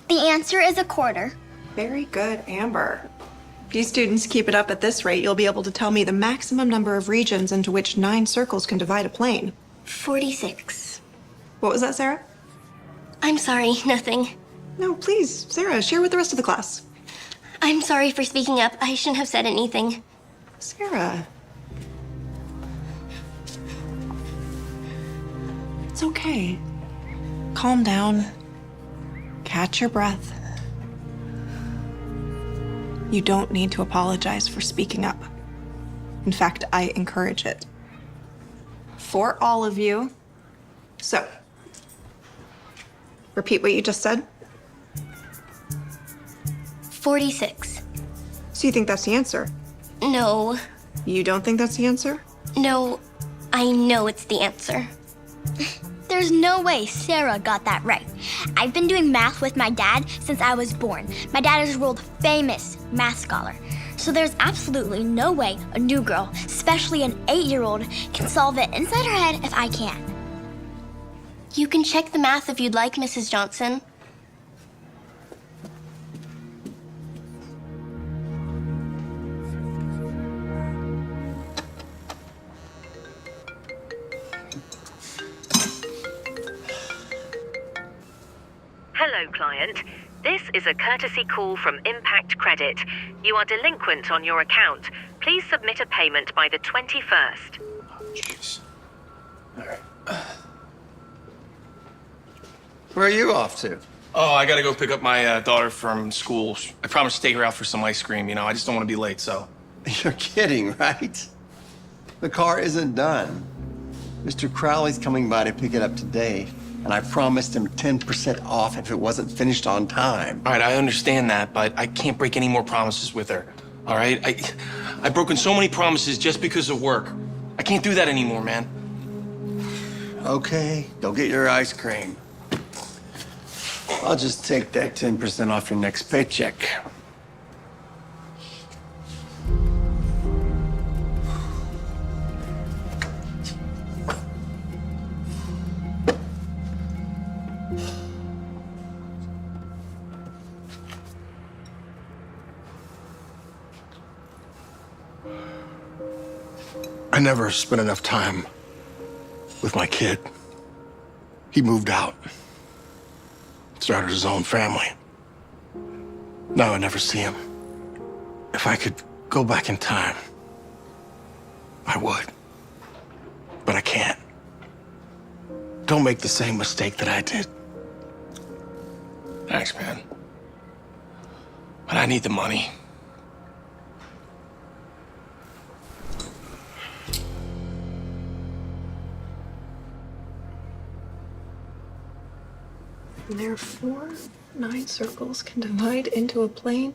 The answer is a quarter. Very good, Amber. If you students keep it up at this rate, you'll be able to tell me the maximum number of regions into which 9 circles can divide a plane. 46. What was that, Sarah? I'm sorry, nothing. No, please, Sarah, share with the rest of the class. I'm sorry for speaking up. I shouldn't have said anything. Sarah. It's okay. Calm down. Catch your breath. You don't need to apologize for speaking up. In fact, I encourage it. For all of you. So, repeat what you just said. 46. So you think that's the answer? No. You don't think that's the answer? No. I know it's the answer. There's no way Sarah got that right. I've been doing math with my dad since I was born. My dad is a world-famous math scholar. So there's absolutely no way a new girl, especially an 8-year-old, can solve it inside her head if I can. You can check the math if you'd like, Mrs. Johnson. Hello, client. This is a courtesy call from Impact Credit. You are delinquent on your account. Please submit a payment by the 21st. Jeez. All right. Where are you off to? Oh, I gotta go pick up my daughter from school. I promised to take her out for some ice cream, I just don't want to be late, so. You're kidding, right? The car isn't done. Mr. Crowley's coming by to pick it up today, and I promised him 10% off if it wasn't finished on time. All right, I understand that, but I can't break any more promises with her, all right? I've broken so many promises just because of work. I can't do that anymore, man. Okay, go get your ice cream. I'll just take that 10% off your next paycheck. I never spent enough time with my kid. He moved out, started his own family. Now I never see him. If I could go back in time, I would. But I can't. Don't make the same mistake that I did. Thanks, man. But I need the money. And therefore, 9 circles can divide into a plane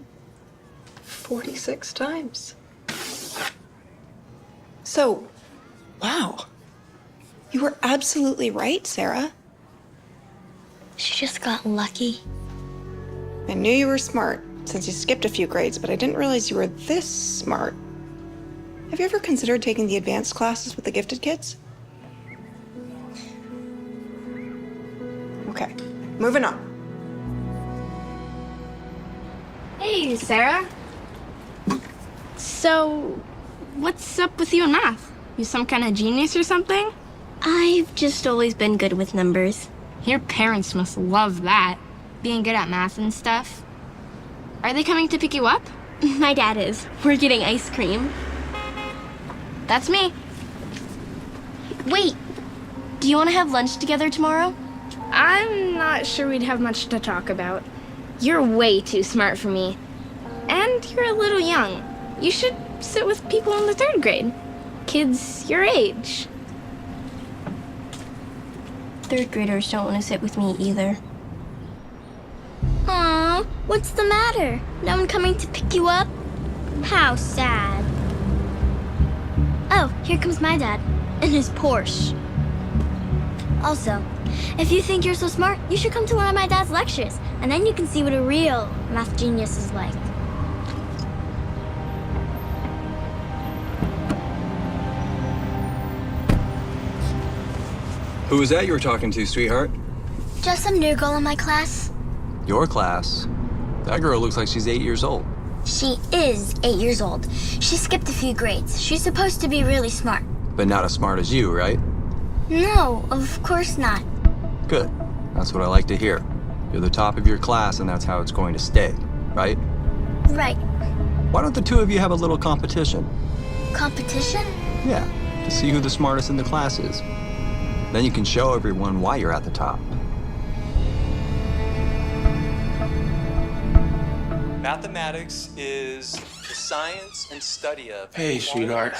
46 times. So, wow. You were absolutely right, Sarah. She just got lucky. I knew you were smart since you skipped a few grades, but I didn't realize you were this smart. Have you ever considered taking the advanced classes with the gifted kids? Okay, moving on. Hey, Sarah. So, what's up with you in math? You some kind of genius or something? I've just always been good with numbers. Your parents must love that, being good at math and stuff. Are they coming to pick you up? My dad is. We're getting ice cream. That's me. Wait, do you want to have lunch together tomorrow? I'm not sure we'd have much to talk about. You're way too smart for me. And you're a little young. You should sit with people in the 3rd grade. Kids your age. 3rd graders don't want to sit with me either. Aw, what's the matter? No one coming to pick you up? How sad. Oh, here comes my dad in his Porsche. Also, if you think you're so smart, you should come to one of my dad's lectures, and then you can see what a real math genius is like. Who was that you were talking to, sweetheart? Just some new girl in my class. Your class? That girl looks like she's 8 years old. She is 8 years old. She skipped a few grades. She's supposed to be really smart. But not as smart as you, right? No, of course not. Good. That's what I like to hear. You're the top of your class, and that's how it's going to stay, right? Right. Why don't the two of you have a little competition? Competition? Yeah, to see who the smartest in the class is. Then you can show everyone why you're at the top. Mathematics is the science and study of Hey, sweetheart.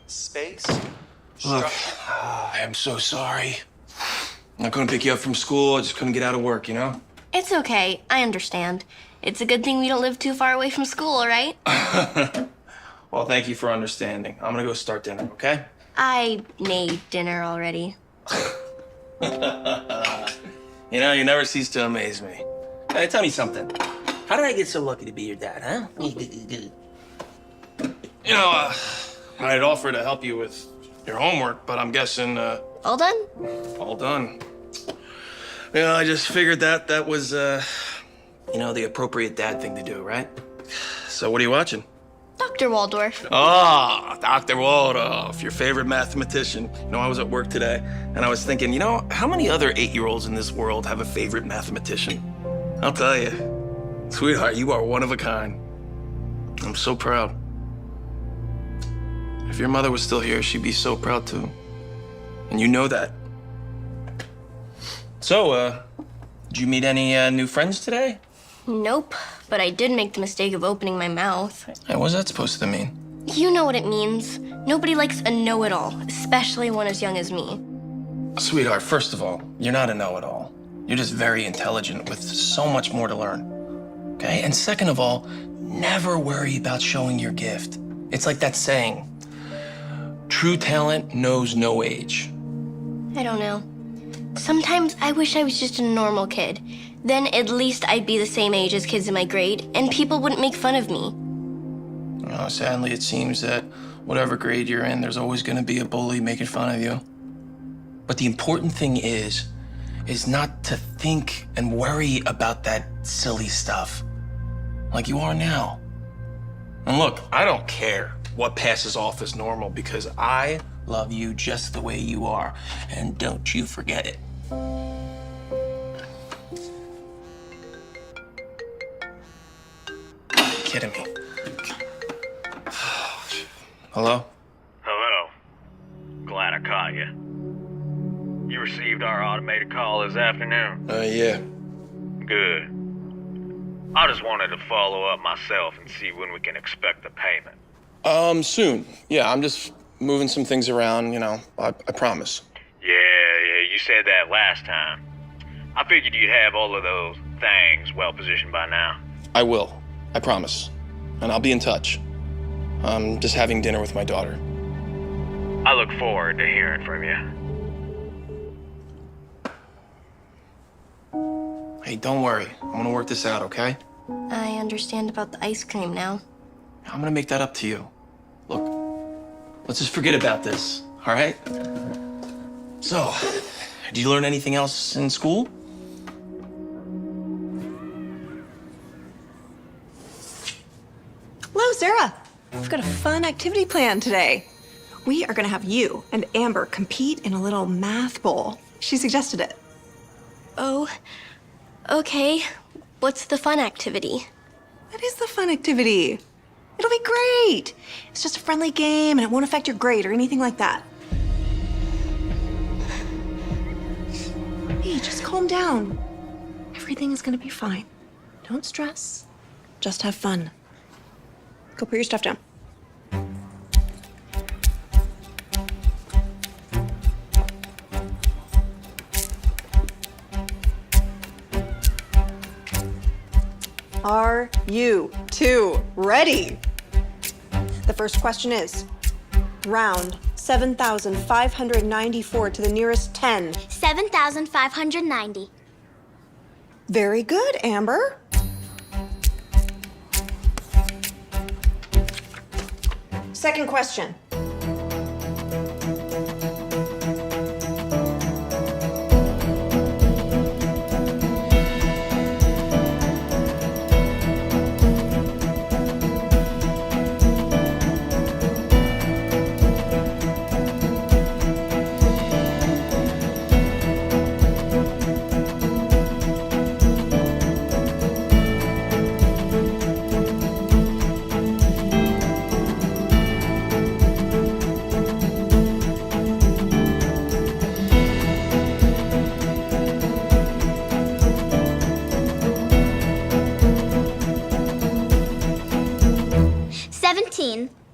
space. Look, I am so sorry. I couldn't pick you up from school. I just couldn't get out of work, you know? It's okay. I understand. It's a good thing we don't live too far away from school, right? Well, thank you for understanding. I'm gonna go start dinner, okay? I made dinner already. You know, you never cease to amaze me. Hey, tell me something. How did I get so lucky to be your dad, huh? You know, I'd offer to help you with your homework, but I'm guessing, All done? all done. You know, I just figured that was, you know, the appropriate dad thing to do, right? So what are you watching? Dr. Waldorf. Ah, Dr. Waldorf, your favorite mathematician. You know, I was at work today, and I was thinking, you know, how many other 8-year-olds in this world have a favorite mathematician? I'll tell you, sweetheart, you are one of a kind. I'm so proud. If your mother was still here, she'd be so proud too. And you know that. So, did you meet any new friends today? Nope, but I did make the mistake of opening my mouth. Hey, what's that supposed to mean? You know what it means. Nobody likes a know-it-all, especially one as young as me. Sweetheart, first of all, you're not a know-it-all. You're just very intelligent with so much more to learn. Okay? And second of all, never worry about showing your gift. It's like that saying, true talent knows no age. I don't know. Sometimes I wish I was just a normal kid. Then at least I'd be the same age as kids in my grade, and people wouldn't make fun of me. You know, sadly, it seems that whatever grade you're in, there's always going to be a bully making fun of you. But the important thing is not to think and worry about that silly stuff like you are now. And look, I don't care what passes off as normal because I love you just the way you are. And don't you forget it. Kidding me. Hello? Hello. Glad I caught you. You received our automated call this afternoon? Yeah. Good. I just wanted to follow up myself and see when we can expect the payment. Soon. Yeah, I'm just moving some things around, you know, I promise. Yeah, you said that last time. I figured you'd have all of those things well positioned by now. I will. I promise. And I'll be in touch. I'm just having dinner with my daughter. I look forward to hearing from you. Hey, don't worry. I'm gonna work this out, okay? I understand about the ice cream now. I'm gonna make that up to you. Look, let's just forget about this, all right? So, did you learn anything else in school? Hello, Sarah. We've got a fun activity planned today. We are going to have you and Amber compete in a little math bowl. She suggested it. Oh, okay. What's the fun activity? What is the fun activity? It'll be great. It's just a friendly game and it won't affect your grade or anything like that. Hey, just calm down. Everything is going to be fine. Don't stress. Just have fun. Go put your stuff down. Are you two ready? The first question is, round 7,594 to the nearest 10. 7,590. Very good, Amber. Second question.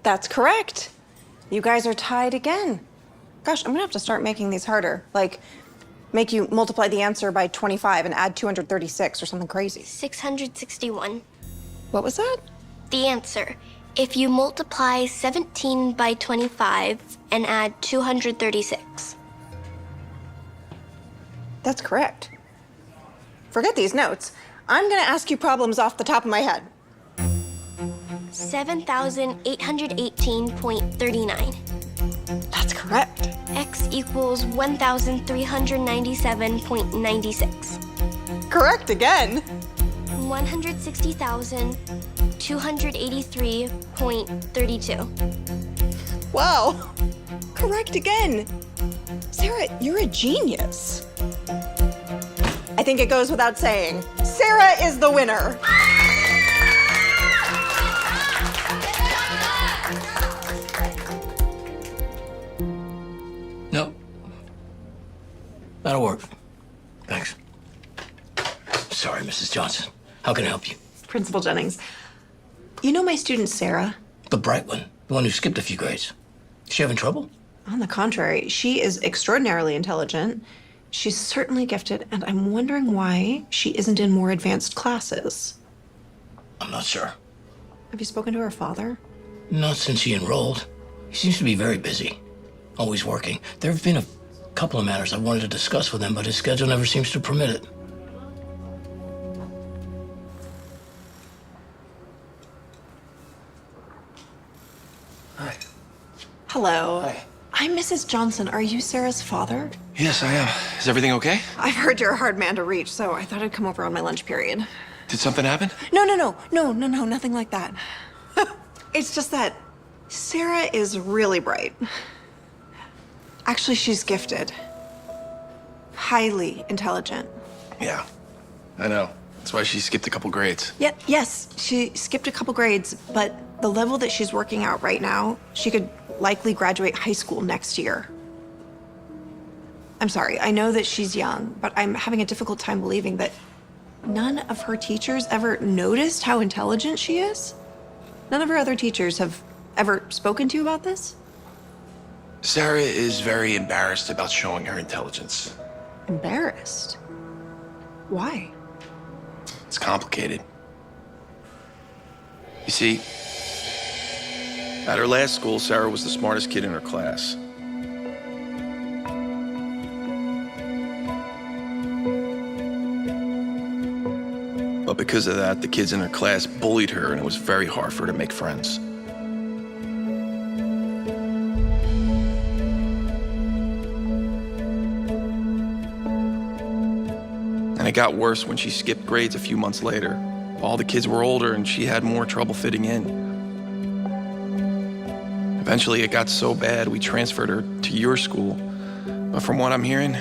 That's correct. You guys are tied again. Gosh, I'm gonna have to start making these harder. Like, make you multiply the answer by 25 and add 236 or something crazy. 661. What was that? The answer. If you multiply 17 by 25 and add 236. That's correct. Forget these notes. I'm gonna ask you problems off the top of my head. 7,818.39. That's correct. X equals 1,397.96. Correct again. 160,283.32. Wow. Correct again. Sarah, you're a genius. I think it goes without saying. Sarah is the winner. No. That'll work. Thanks. Sorry, Mrs. Johnson. How can I help you? Principal Jennings, you know my student Sarah? The bright one. The one who skipped a few grades. Is she having trouble? On the contrary, she is extraordinarily intelligent. She's certainly gifted, and I'm wondering why she isn't in more advanced classes. I'm not sure. Have you spoken to her father? Not since he enrolled. He seems to be very busy. Always working. There have been a couple of matters I wanted to discuss with him, but his schedule never seems to permit it. Hi. Hello. Hi. I'm Mrs. Johnson. Are you Sarah's father? Yes, I am. Is everything okay? I've heard you're a hard man to reach, so I thought I'd come over on my lunch period. Did something happen? No, nothing like that. It's just that Sarah is really bright. Actually, she's gifted. Highly intelligent. Yeah, I know. That's why she skipped a couple grades. Yes, she skipped a couple grades, but the level that she's working out right now, she could likely graduate high school next year. I'm sorry, I know that she's young, but I'm having a difficult time believing that none of her teachers ever noticed how intelligent she is. None of her other teachers have ever spoken to you about this? Sarah is very embarrassed about showing her intelligence. Embarrassed? Why? It's complicated. You see, at her last school, Sarah was the smartest kid in her class. But because of that, the kids in her class bullied her, and it was very hard for her to make friends. And it got worse when she skipped grades a few months later. All the kids were older, and she had more trouble fitting in. Eventually, it got so bad, we transferred her to your school. But from what I'm hearing,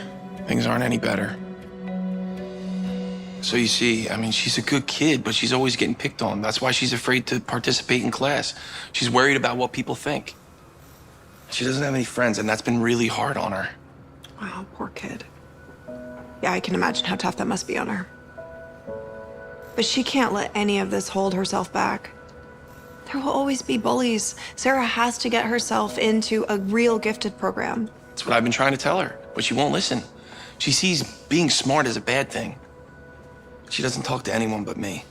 things aren't any better. So you see, I mean, she's a good kid, but she's always getting picked on. That's why she's afraid to participate in class. She's worried about what people think. She doesn't have any friends, and that's been really hard on her. Wow, poor kid. Yeah, I can imagine how tough that must be on her. But she can't let any of this hold herself back. There will always be bullies. Sarah has to get herself into a real gifted program. That's what I've been trying to tell her, but she won't listen. She sees being smart as a bad thing. She doesn't talk to anyone but me.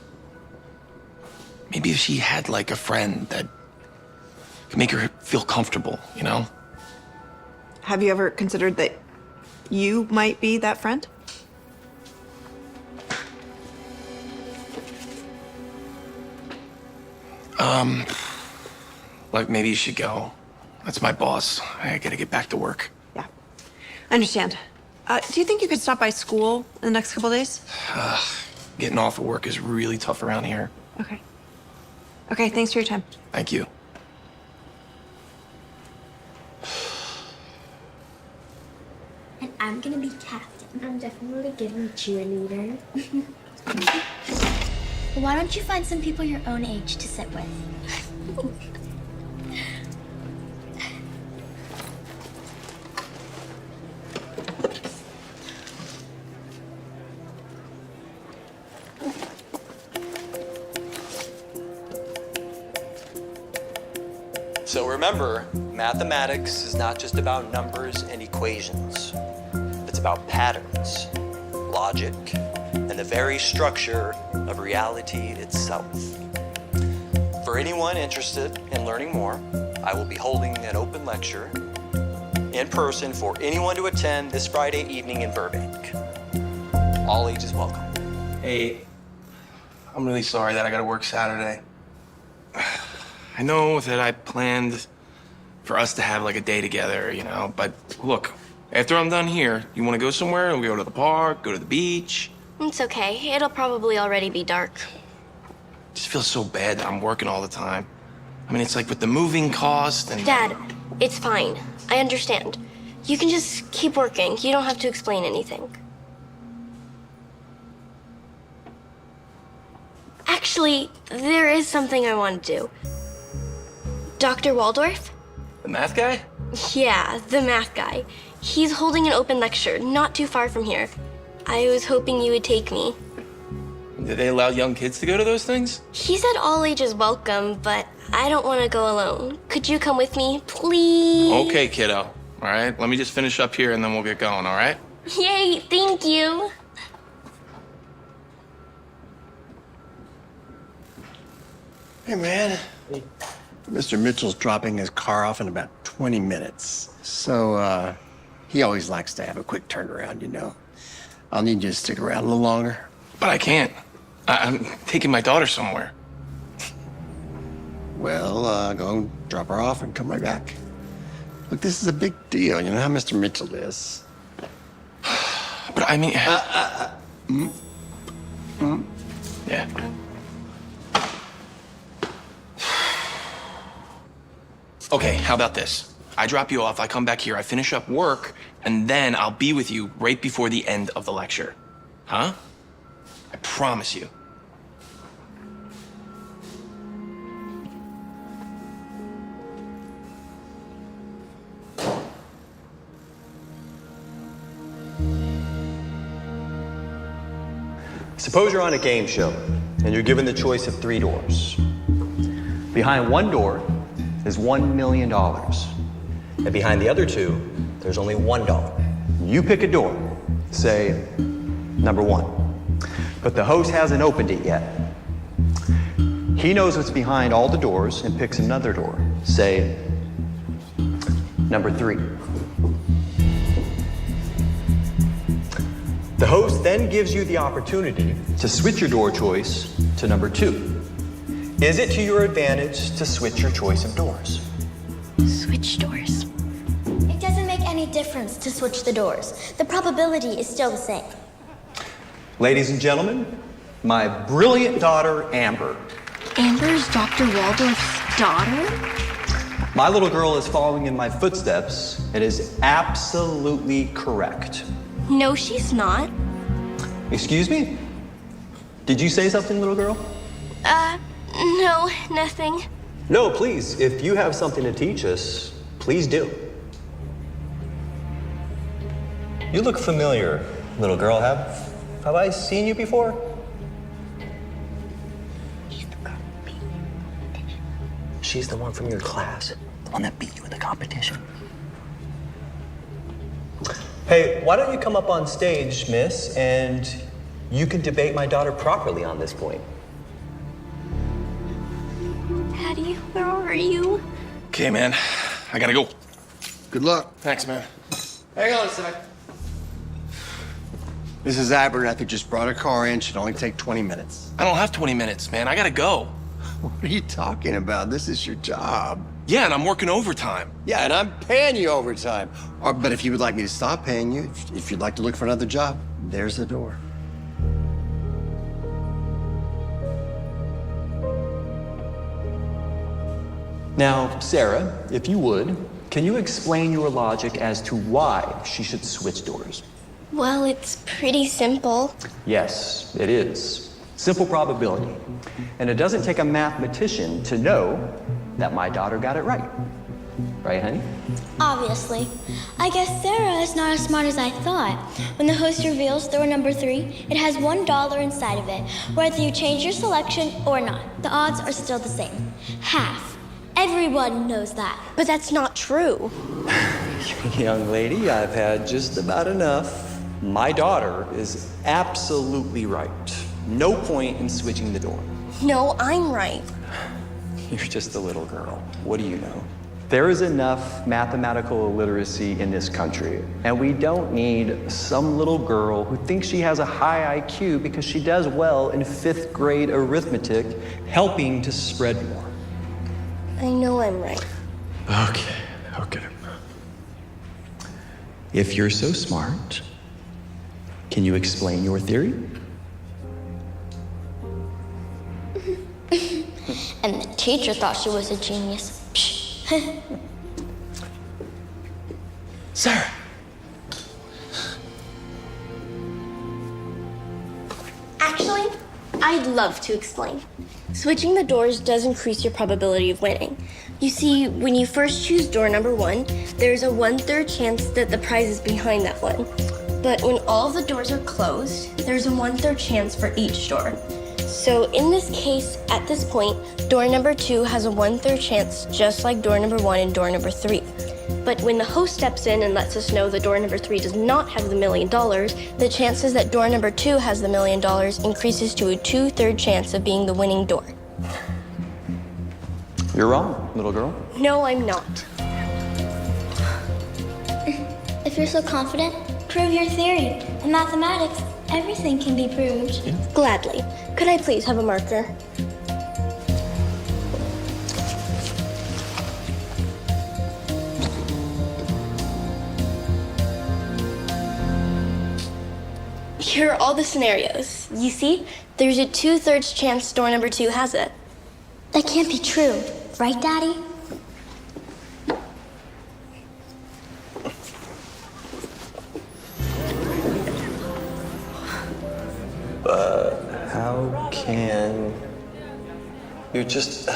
Maybe if she had, like, a friend that could make her feel comfortable, you know? Have you ever considered that you might be that friend? Like, maybe you should go. That's my boss. I gotta get back to work. Yeah, I understand. Do you think you could stop by school in the next couple days? Getting off of work is really tough around here. Okay. Okay, thanks for your time. Thank you. And I'm gonna be captain. I'm definitely gonna be cheerleader. Why don't you find some people your own age to sit with? So remember, mathematics is not just about numbers and equations. It's about patterns, logic, and the very structure of reality itself. For anyone interested in learning more, I will be holding an open lecture in person for anyone to attend this Friday evening in Burbank. All ages welcome. Hey, I'm really sorry that I gotta work Saturday. I know that I planned for us to have like a day together, you know, but look, after I'm done here, you wanna go somewhere? We'll go to the park, go to the beach. It's okay. It'll probably already be dark. Just feels so bad that I'm working all the time. I mean, it's like with the moving cost and... Dad, it's fine. I understand. You can just keep working. You don't have to explain anything. Actually, there is something I want to do. Dr. Waldorf? The math guy? Yeah, the math guy. He's holding an open lecture not too far from here. I was hoping you would take me. Do they allow young kids to go to those things? He said all ages welcome, but I don't want to go alone. Could you come with me, please? Okay, kiddo. All right, let me just finish up here and then we'll get going, all right? Yay, thank you. Hey, man. Mr. Mitchell's dropping his car off in about 20 minutes. So, he always likes to have a quick turnaround, you know. I'll need you to stick around a little longer. But I can't. I'm taking my daughter somewhere. Well, go drop her off and come right back. Look, this is a big deal. You know how Mr. Mitchell is. But I mean... Yeah. Okay, how about this? I drop you off, I come back here, I finish up work, and then I'll be with you right before the end of the lecture. Huh? I promise you. Suppose you're on a game show and you're given the choice of 3 doors. Behind one door is $1 million. And behind the other 2, there's only $1. You pick a door, say number 1. But the host hasn't opened it yet. He knows what's behind all the doors and picks another door, say number 3. The host then gives you the opportunity to switch your door choice to number 2. Is it to your advantage to switch your choice of doors? Switch doors. It doesn't make any difference to switch the doors. The probability is still the same. Ladies and gentlemen, my brilliant daughter, Amber. Amber's Dr. Waldorf's daughter? My little girl is following in my footsteps and is absolutely correct. No, she's not. Excuse me? Did you say something, little girl? No, nothing. No, please. If you have something to teach us, please do. You look familiar, little girl. Have I seen you before? She's the one from your class, the one that beat you in the competition. Hey, why don't you come up on stage, miss, and you can debate my daughter properly on this point. Daddy, where are you? Okay, man. I gotta go. Good luck. Thanks, man. Hang on a sec. Mrs. Abernathy just brought her car in. Should only take 20 minutes. I don't have 20 minutes, man. I gotta go. What are you talking about? This is your job. Yeah, and I'm working overtime. Yeah, and I'm paying you overtime. But if you would like me to stop paying you, if you'd like to look for another job, there's the door. Now, Sarah, if you would, can you explain your logic as to why she should switch doors? Well, it's pretty simple. Yes, it is. Simple probability. And it doesn't take a mathematician to know that my daughter got it right. Right, honey? Obviously. I guess Sarah is not as smart as I thought. When the host reveals door number 3, it has $1 inside of it. Whether you change your selection or not, the odds are still the same. Half. Everyone knows that. But that's not true. Young lady, I've had just about enough. My daughter is absolutely right. No point in switching the door. No, I'm right. You're just a little girl. What do you know? There is enough mathematical illiteracy in this country, and we don't need some little girl who thinks she has a high IQ because she does well in 5th grade arithmetic, helping to spread more. I know I'm right. Okay. If you're so smart, can you explain your theory? And the teacher thought she was a genius. Psh. Sarah. Actually, I'd love to explain. Switching the doors does increase your probability of winning. You see, when you first choose door number 1, there's a 1/3 chance that the prize is behind that one. But when all the doors are closed, there's a 1/3 chance for each door. So in this case, at this point, door number 2 has a 1/3 chance, just like door number 1 and door number 3. But when the host steps in and lets us know that door number 3 does not have the $1 million, the chances that door number 2 has the $1 million increases to a 2/3 chance of being the winning door. You're wrong, little girl. No, I'm not. If you're so confident, prove your theory. In mathematics, everything can be proved. Gladly. Could I please have a marker? Here are all the scenarios. You see, there's a 2/3 chance door number 2 has it. That can't be true, right, Daddy? How can you just...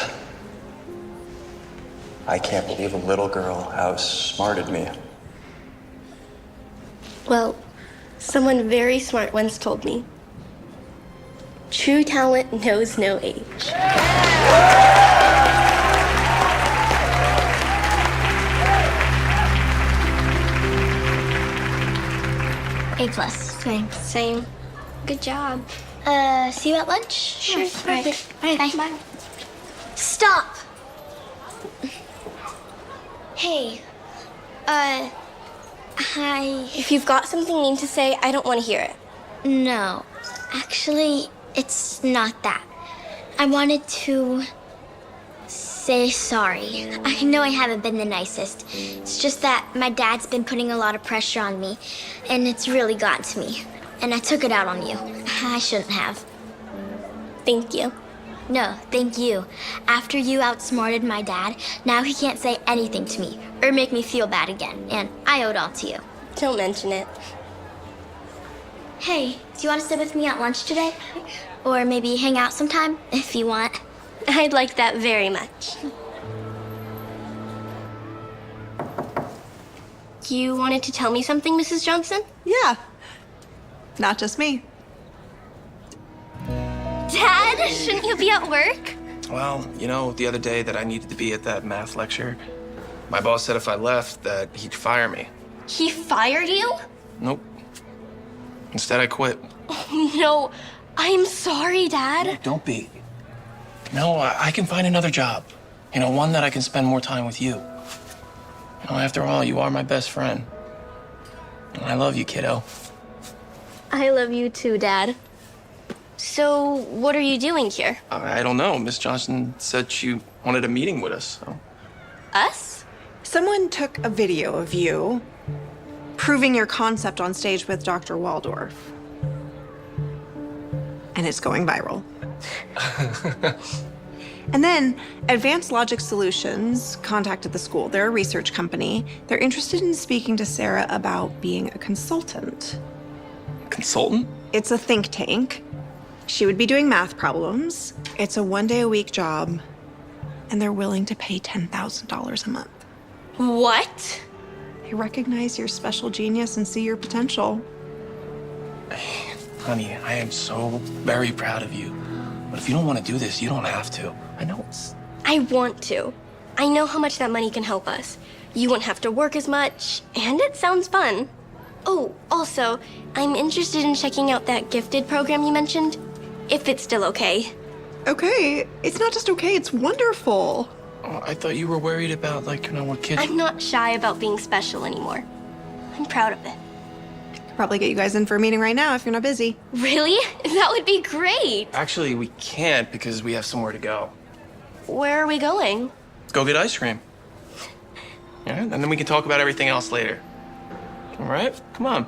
I can't believe a little girl outsmarted me. Well, someone very smart once told me, true talent knows no age. A+. Same. Good job. See you at lunch? Sure. All right. Bye. Stop! Hey, hi. If you've got something mean to say, I don't want to hear it. No, actually, it's not that. I wanted to say sorry. I know I haven't been the nicest. It's just that my dad's been putting a lot of pressure on me, and it's really gotten to me. And I took it out on you. I shouldn't have. Thank you. No, thank you. After you outsmarted my dad, now he can't say anything to me or make me feel bad again, and I owe it all to you. Don't mention it. Hey, do you want to sit with me at lunch today? Or maybe hang out sometime, if you want. I'd like that very much. You wanted to tell me something, Mrs. Johnson? Yeah. Not just me. Dad, shouldn't you be at work? Well, you know, the other day that I needed to be at that math lecture, my boss said if I left that he'd fire me. He fired you? Nope. Instead, I quit. No, I'm sorry, Dad. Don't be. No, I can find another job. You know, one that I can spend more time with you. You know, after all, you are my best friend. And I love you, kiddo. I love you too, Dad. So, what are you doing here? I don't know. Miss Johnson said she wanted a meeting with us, so. Us? Someone took a video of you proving your concept on stage with Dr. Waldorf. And it's going viral. And then Advanced Logic Solutions contacted the school. They're a research company. They're interested in speaking to Sarah about being a consultant. Consultant? It's a think tank. She would be doing math problems. It's a 1-day-a-week job. And they're willing to pay $10,000 a month. What? They recognize your special genius and see your potential. Honey, I am so very proud of you. But if you don't want to do this, you don't have to. I know it's... I want to. I know how much that money can help us. You won't have to work as much, and it sounds fun. Oh, also, I'm interested in checking out that gifted program you mentioned, if it's still okay. Okay, it's not just okay, it's wonderful. Oh, I thought you were worried about, like, what kids... I'm not shy about being special anymore. I'm proud of it. Probably get you guys in for a meeting right now if you're not busy. Really? That would be great. Actually, we can't because we have somewhere to go. Where are we going? Go get ice cream. Yeah, and then we can talk about everything else later. All right? Come on.